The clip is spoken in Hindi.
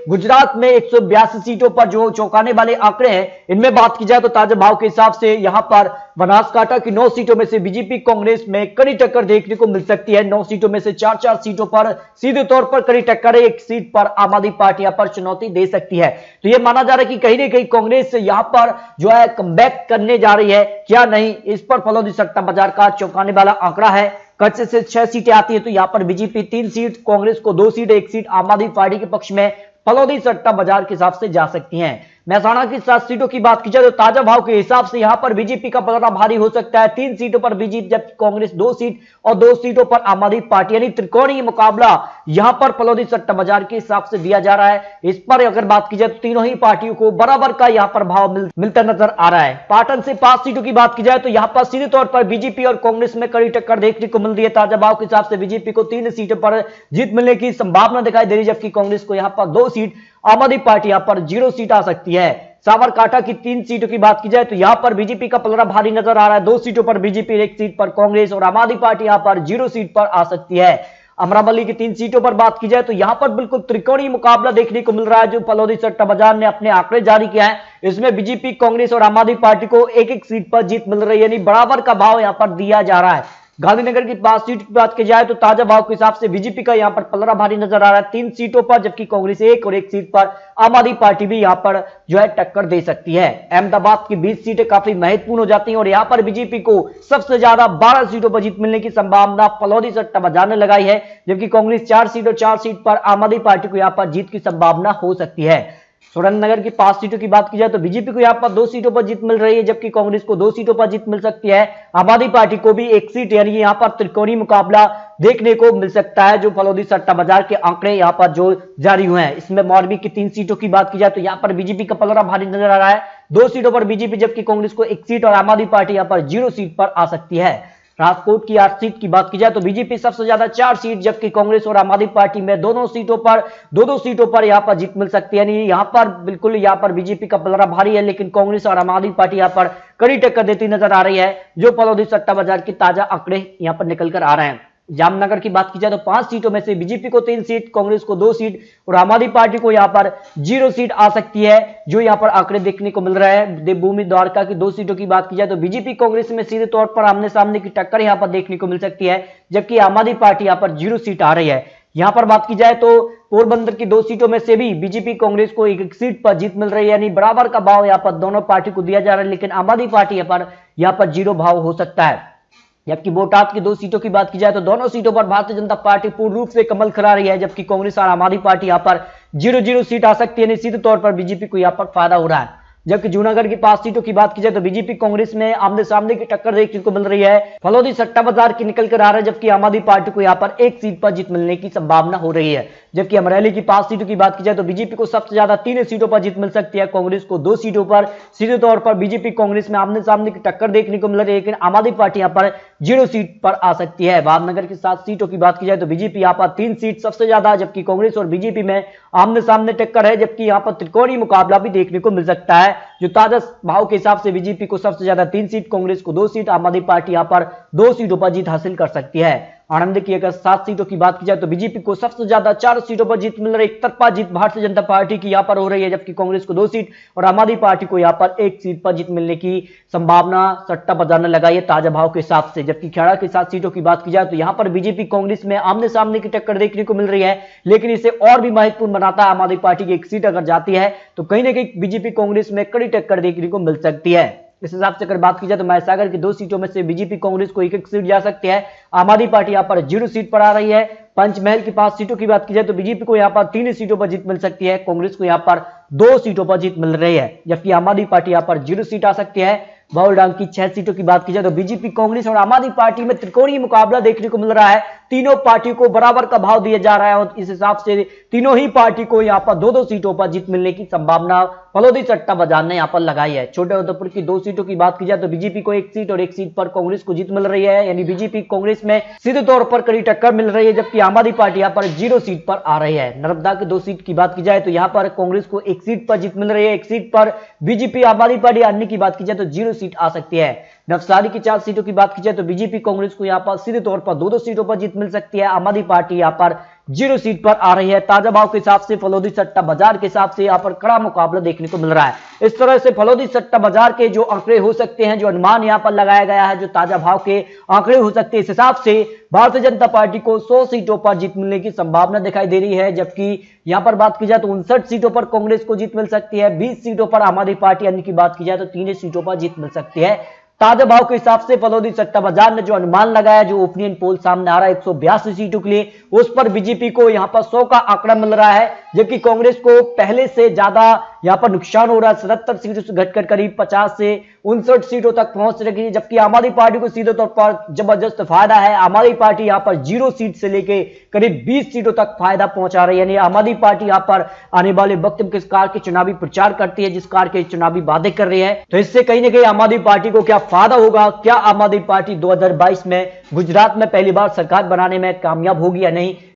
गुजरात में 182 सीटों पर जो चौंकाने वाले आंकड़े हैं, इनमें बात की जाए तो ताजा भाव के हिसाब से यहां पर बनासकांठा की 9 सीटों में से बीजेपी कांग्रेस में कड़ी टक्कर देखने को मिल सकती है। 9 सीटों में से 4 सीटों पर सीधे तौर पर कड़ी टक्कर है। एक सीट पर आम आदमी पार्टी यहां पर चुनौती दे सकती है। तो यह माना जा रहा है कि कहीं ना कहीं कांग्रेस यहां पर जो है कमबैक करने जा रही है, क्या नहीं, इस पर फलौदी सट्टा बाजार का चौंकाने वाला आंकड़ा है। कच्चे से 6 सीटें आती है तो यहां पर बीजेपी 3 सीट, कांग्रेस को 2 सीट, 1 सीट आम आदमी पार्टी के पक्ष में फलौदी सट्टा बाजार के हिसाब से जा सकती हैं। महसाणा की 7 सीटों की बात की जाए तो ताजा भाव के हिसाब से यहां पर बीजेपी का पलड़ा भारी हो सकता है। 3 सीटों पर बीजेपी, जबकि कांग्रेस 2 सीट और 2 सीटों पर आम आदमी पार्टी, यानी त्रिकोणीय मुकाबला यहां पर फलौदी सट्टा बाजार के हिसाब से दिया जा रहा है। इस पर अगर बात की जाए तो तीनों ही पार्टियों को बराबर का यहां पर भाव मिलता नजर आ रहा है। पाटन से 5 सीटों की बात की जाए तो यहां पर सीधे तौर पर बीजेपी और कांग्रेस में कड़ी टक्कर देखने को मिल रही है। ताजा भाव के हिसाब से बीजेपी को 3 सीटों पर जीत मिलने की संभावना दिखाई दे रही है, जबकि कांग्रेस को यहां पर 2 सीट, आम आदमी पार्टी यहां पर 0 सीट आ सकती है। साबरकांठा की 3 सीटों की बात की जाए तो यहां पर बीजेपी का पलड़ा भारी नजर आ रहा है। 2 सीटों पर बीजेपी, 1 सीट पर कांग्रेस और आम आदमी पार्टी यहां पर 0 सीट पर आ सकती है। अमरावली की 3 सीटों पर बात की जाए तो यहां पर बिल्कुल त्रिकोणीय मुकाबला देखने को मिल रहा है। जो फलौदी सट्टा बाजार ने अपने आंकड़े जारी किया है, इसमें बीजेपी, कांग्रेस और आम आदमी पार्टी को एक एक सीट पर जीत मिल रही है, यानी बराबर का भाव यहां पर दिया जा रहा है। गांधीनगर की 5 सीट की बात की जाए तो ताजा भाव के हिसाब से बीजेपी का यहां पर पलड़ा भारी नजर आ रहा है 3 सीटों पर, जबकि कांग्रेस 1 और 1 सीट पर आम आदमी पार्टी भी यहां पर जो है टक्कर दे सकती है। अहमदाबाद की 20 सीटें काफी महत्वपूर्ण हो जाती हैं और यहां पर बीजेपी को सबसे ज्यादा 12 सीटों पर जीत मिलने की संभावना फलौदी सट्टा बाजार ने लगाई है, जबकि कांग्रेस 4 सीट और 4 सीट पर आम आदमी पार्टी को यहां पर जीत की संभावना हो सकती है। सुरेंद्रनगर की 5 सीटों की बात की जाए तो बीजेपी को यहां पर 2 सीटों पर जीत मिल रही है, जबकि कांग्रेस को 2 सीटों पर जीत मिल सकती है। आम आदमी पार्टी को भी 1 सीट, यानी यहां पर त्रिकोणीय मुकाबला देखने को मिल सकता है। जो फलौदी सट्टा बाजार के आंकड़े यहां पर जो जारी हुए हैं, इसमें मौलवी की 3 सीटों की बात की जाए तो यहां पर बीजेपी का पलड़ा भारी नजर आ रहा है। 2 सीटों पर बीजेपी, जबकि कांग्रेस को 1 सीट और आम आदमी पार्टी यहां पर 0 सीट पर आ सकती है। राजकोट की 8 सीट की बात की जाए तो बीजेपी सबसे ज्यादा 4 सीट, जबकि कांग्रेस और आम आदमी पार्टी में दोनों सीटों पर 2-2 सीटों पर यहां पर जीत मिल सकती है। यानी यहां पर बिल्कुल यहां पर बीजेपी का पलड़ा भारी है, लेकिन कांग्रेस और आम आदमी पार्टी यहां पर कड़ी टक्कर देती नजर आ रही है। जो फलौदी सट्टा बाजार की ताजा आंकड़े यहां पर निकल कर आ रहे हैं। जामनगर की बात की जाए तो 5 सीटों में से बीजेपी को 3 सीट, कांग्रेस को 2 सीट और आम आदमी पार्टी को यहां पर 0 सीट आ सकती है। जो यहां पर आंकड़े देखने को मिल रहे हैं। देवभूमि द्वारका की 2 सीटों की बात की जाए तो बीजेपी, कांग्रेस में सीधे तौर पर आमने सामने की टक्कर यहां पर देखने को मिल सकती है, जबकि आम आदमी पार्टी यहां पर 0 सीट आ रही है। यहां पर बात की जाए तो पोरबंदर की 2 सीटों में से भी बीजेपी, कांग्रेस को 1 सीट पर जीत मिल रही है, यानी बराबर का भाव यहां पर दोनों पार्टी को दिया जा रहा है, लेकिन आम आदमी पार्टी यहां पर 0 भाव हो सकता है। जबकि बोटाद की 2 सीटों की बात की जाए तो दोनों सीटों पर भारतीय जनता पार्टी पूर्ण रूप से कमल खिला रही है, जबकि कांग्रेस और आम आदमी पार्टी यहां पर 0-0 सीट आ सकती है, यानी सीधे तौर पर बीजेपी को यहां पर फायदा हो रहा है। जबकि जूनागढ़ की 5 सीटों की बात की जाए तो बीजेपी, कांग्रेस में आमने सामने की टक्कर देखने को मिल रही है। फलौदी सट्टा बाजार की निकल कर आ रहा है, जबकि आम आदमी पार्टी को यहां पर 1 सीट पर जीत मिलने की संभावना हो रही है। जबकि अमरेली की 5 सीटों की बात की जाए तो बीजेपी को सबसे ज्यादा 3 सीटों पर जीत मिल सकती है, कांग्रेस को 2 सीटों पर। सीधे तौर पर बीजेपी, कांग्रेस में आमने सामने की टक्कर देखने को मिल रही है, लेकिन आम आदमी पार्टी यहां पर 0 सीट पर आ सकती है। वामनगर की 7 सीटों की बात की जाए तो बीजेपी यहां पर 3 सीट सबसे ज्यादा, जबकि कांग्रेस और बीजेपी में आमने सामने टक्कर है, जबकि यहां पर त्रिकोणीय मुकाबला भी देखने को मिल सकता है। जो ताजा भाव के हिसाब से बीजेपी को सबसे ज्यादा 3 सीट, कांग्रेस को 2 सीट, आम आदमी पार्टी यहां पर 2 सीटों पर जीत हासिल कर सकती है। आनंद की अगर 7 सीटों की बात की जाए तो बीजेपी को सबसे ज्यादा 4 सीटों पर जीत मिल रही है। एक तरफा जीत भारतीय जनता पार्टी की यहां पर हो रही है, जबकि कांग्रेस को 2 सीट और आम आदमी पार्टी को यहां पर 1 सीट पर जीत मिलने की संभावना सट्टा बाजार ने लगाई है ताजा भाव के हिसाब से। जबकि खेड़ा की 7 सीटों की बात की जाए तो यहां पर बीजेपी, कांग्रेस में आमने सामने की टक्कर देखने को मिल रही है, लेकिन इसे और भी महत्वपूर्ण बनाता है आम आदमी पार्टी की 1 सीट अगर जाती है तो कहीं ना कहीं बीजेपी, कांग्रेस में कड़ी टक्कर देखने को मिल सकती है। इस हिसाब से अगर बात की जाए तो महसागर की 2 सीटों में से बीजेपी, कांग्रेस को 1-1 सीट जा सकती है। आम आदमी पार्टी यहां पर 0 सीट पर आ रही है। पंचमहल की 5 सीटों की बात की जाए तो बीजेपी को यहां पर 3 सीटों पर जीत मिल सकती है, कांग्रेस को यहां पर 2 सीटों पर जीत मिल रही है, जबकि आम आदमी पार्टी यहां पर 0 सीट आ सकती है। बाउलडांग की 6 सीटों की बात की जाए तो बीजेपी, कांग्रेस और आम आदमी पार्टी में त्रिकोणीय मुकाबला देखने को मिल रहा है। तीनों पार्टियों को बराबर का भाव दिया जा रहा है और इस हिसाब से तीनों ही पार्टी को यहां पर 2-2 सीटों पर जीत मिलने की संभावना फलौदी सट्टा बाजार ने यहां पर लगाई है। छोटे उदयपुर की 2 सीटों की बात की जाए तो बीजेपी को 1 सीट और 1 सीट पर कांग्रेस को जीत मिल रही है, यानी बीजेपी, कांग्रेस में सीधे तौर पर कड़ी टक्कर मिल रही है, जबकि आम आदमी पार्टी यहां पर 0 सीट पर आ रही है। नर्मदा की 2 सीट की बात की जाए तो यहां पर कांग्रेस को 1 सीट पर जीत मिल रही है, 1 सीट पर बीजेपी, आम आदमी पार्टी अन्य की बात की जाए तो 0 सीट आ सकती है। नवसारी की 4 सीटों की बात की जाए तो बीजेपी, कांग्रेस को यहां पर सीधे तौर पर 2-2 सीटों पर जीत मिल सकती है, आम आदमी पार्टी यहां पर 0 सीट पर आ रही है। ताजा भाव के हिसाब से फलोदी सट्टा बाजार के हिसाब से यहां पर कड़ा मुकाबला देखने को मिल रहा है। इस तरह से फलोदी सट्टा बाजार के जो आंकड़े हो सकते हैं, जो अनुमान यहां पर लगाया गया है, जो ताजा भाव के आंकड़े हो सकते हैं, इस हिसाब से भारतीय जनता पार्टी को 100 सीटों पर जीत मिलने की संभावना दिखाई दे रही है। जबकि यहां पर बात की जाए तो 59 सीटों पर कांग्रेस को जीत मिल सकती है, 20 सीटों पर आम आदमी पार्टी, अन्य की बात की जाए तो 3 सीटों पर जीत मिल सकती है। ताजा भाव के हिसाब से फलोदी सट्टा बाजार ने जो अनुमान लगाया, जो ओपिनियन पोल सामने आ रहा है 182 सीटों के लिए, उस पर बीजेपी को यहां पर 100 का आंकड़ा मिल रहा है, जबकि कांग्रेस को पहले से ज्यादा यहां पर नुकसान हो रहा है। 77 सीटों से घटकर करीब 50 से 59 सीटों तक पहुंच रही है। जबकि आम आदमी पार्टी को सीधे तौर पर जबरदस्त फायदा है। आम आदमी पार्टी यहां पर 0 सीट से लेकर करीब 20 सीटों तक फायदा पहुंचा रही है। यानी आम आदमी पार्टी यहां पर आने वाले वक्त में किस कार के चुनावी प्रचार करती है, जिस कार के चुनावी वादे कर रही है, तो इससे कहीं ना कहीं आम आदमी पार्टी को क्या फायदा होगा, क्या आम आदमी पार्टी 2022 में गुजरात में पहली बार सरकार बनाने में कामयाब होगी या नहीं,